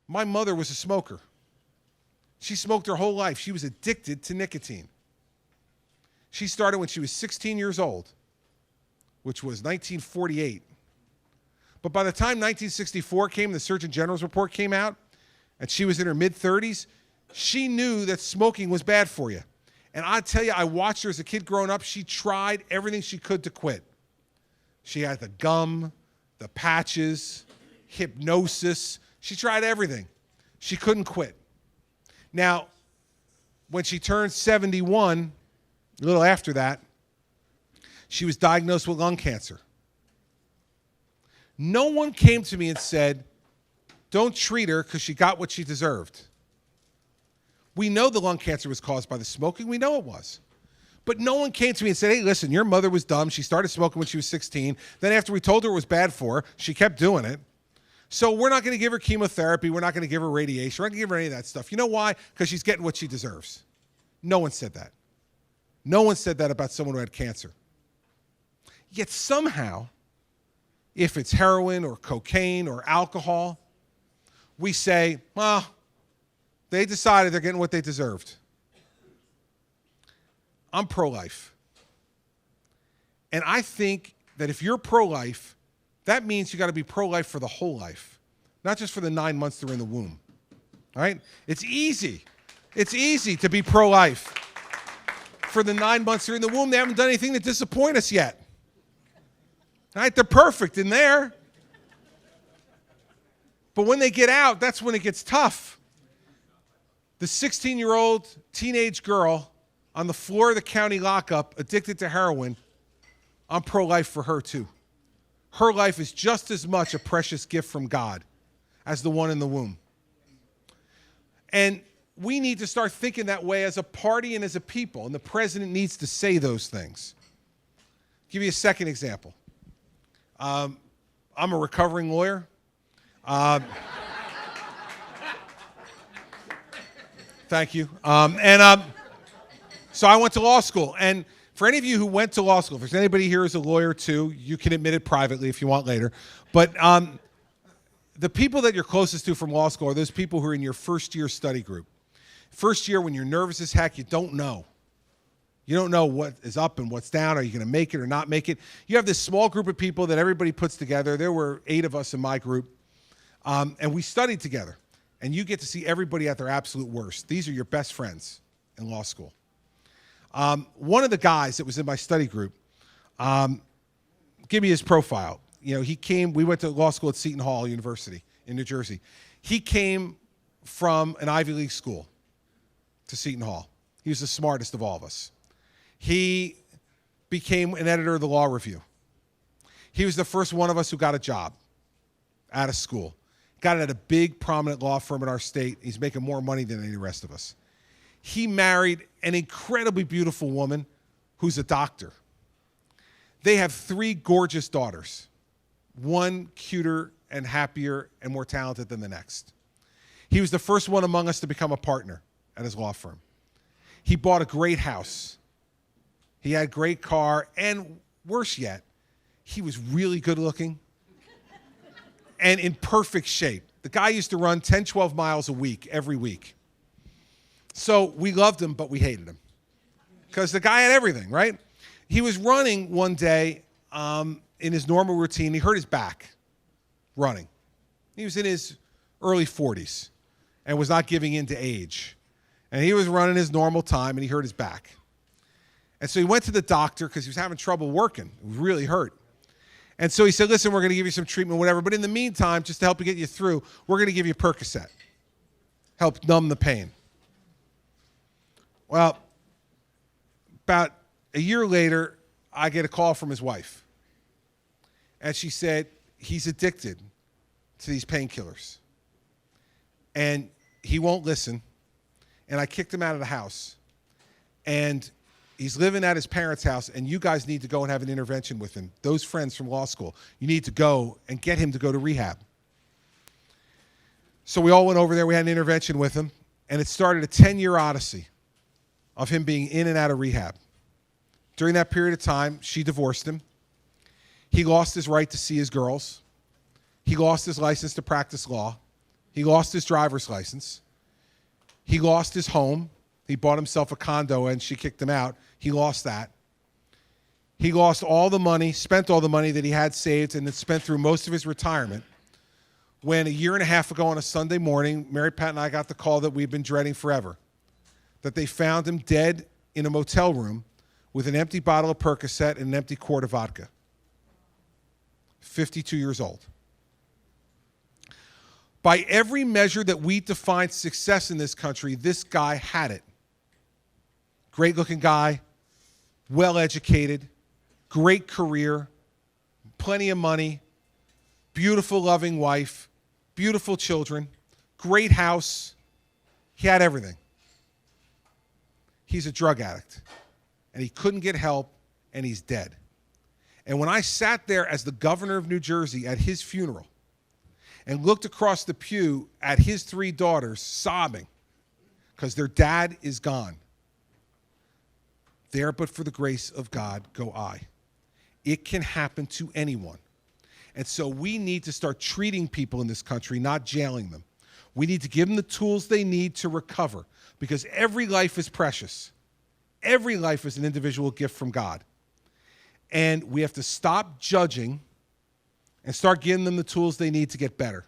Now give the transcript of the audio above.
My mother was a smoker. She smoked her whole life. She was addicted to nicotine. She started when she was 16 years old, which was 1948. But by the time 1964 came, the Surgeon General's report came out, and she was in her mid-30s, she knew that smoking was bad for you. And I tell you, I watched her as a kid growing up. She tried everything she could to quit. She had the gum, the patches, hypnosis. She tried everything. She couldn't quit. Now, when she turned 71, a little after that, she was diagnosed with lung cancer. No one came to me and said, don't treat her because she got what she deserved. We know the lung cancer was caused by the smoking. We know it was. But no one came to me and said, hey, listen, your mother was dumb. She started smoking when she was 16. Then after we told her it was bad for her, she kept doing it. So we're not going to give her chemotherapy. We're not going to give her radiation. We're not going to give her any of that stuff. You know why? Because she's getting what she deserves. No one said that. No one said that about someone who had cancer. Yet somehow, if it's heroin or cocaine or alcohol, we say, well, they decided they're getting what they deserved. I'm pro-life. And I think that if you're pro-life, that means you got to be pro-life for the whole life, not just for the 9 months they're in the womb. All right? It's easy. It's easy to be pro-life. For the 9 months they're in the womb, they haven't done anything to disappoint us yet. All right? They're perfect in there. But when they get out, that's when it gets tough. The 16-year-old teenage girl on the floor of the county lockup, addicted to heroin, I'm pro-life for her too. Her life is just as much a precious gift from God as the one in the womb. And we need to start thinking that way as a party and as a people, and the president needs to say those things. I'll give you a second example. I'm a recovering lawyer. Thank you. So I went to law school, and for any of you who went to law school, if there's anybody here who's a lawyer too, you can admit it privately if you want later. But the people that you're closest to from law school are those people who are in your first year study group. First year, when you're nervous as heck, you don't know. You don't know what is up and what's down. Are you going to make it or not make it? You have this small group of people that everybody puts together. There were 8 of us in my group, and we studied together. And you get to see everybody at their absolute worst. These are your best friends in law school. One of the guys that was in my study group, give me his profile. You know, he came, we went to law school at Seton Hall University in New Jersey. He came from an Ivy League school to Seton Hall. He was the smartest of all of us. He became an editor of the Law Review. He was the first one of us who got a job out of school. Got it at a big, prominent law firm in our state. He's making more money than any of the rest of us. He married an incredibly beautiful woman who's a doctor. They have 3 gorgeous daughters, one cuter and happier and more talented than the next. He was the first one among us to become a partner at his law firm. He bought a great house. He had a great car, and worse yet, he was really good looking and in perfect shape. The guy used to run 10, 12 miles a week, every week. So we loved him, but we hated him because the guy had everything, right? He was running one day in his normal routine. He hurt his back running. He was in his early 40s and was not giving in to age. And he was running his normal time, and he hurt his back. And so he went to the doctor because he was having trouble working. He was really hurt. And so he said, listen, we're going to give you some treatment, whatever. But in the meantime, just to help you get you through, we're going to give you Percocet. Help numb the pain. Well, about a year later, I get a call from his wife. And she said, he's addicted to these painkillers. And he won't listen. And I kicked him out of the house. And he's living at his parents' house, and you guys need to go and have an intervention with him. Those friends from law school, you need to go and get him to go to rehab. So we all went over there. We had an intervention with him, and it started a 10-year odyssey of him being in and out of rehab. During that period of time, she divorced him. He lost his right to see his girls. He lost his license to practice law. He lost his driver's license. He lost his home. He bought himself a condo and she kicked him out. He lost that. He lost all the money, spent all the money that he had saved and then spent through most of his retirement. When a year and a half ago on a Sunday morning, Mary Pat and I got the call that we've been dreading forever, that they found him dead in a motel room with an empty bottle of Percocet and an empty quart of vodka. 52 years old. By every measure that we define success in this country, this guy had it. Great-looking guy, well-educated, great career, plenty of money, beautiful, loving wife, beautiful children, great house. He had everything. He's a drug addict, and he couldn't get help, and he's dead. And when I sat there as the governor of New Jersey at his funeral and looked across the pew at his 3 daughters sobbing because their dad is gone, there but for the grace of God go I. It can happen to anyone. And so we need to start treating people in this country, not jailing them. We need to give them the tools they need to recover, because every life is precious. Every life is an individual gift from God. And we have to stop judging and start giving them the tools they need to get better.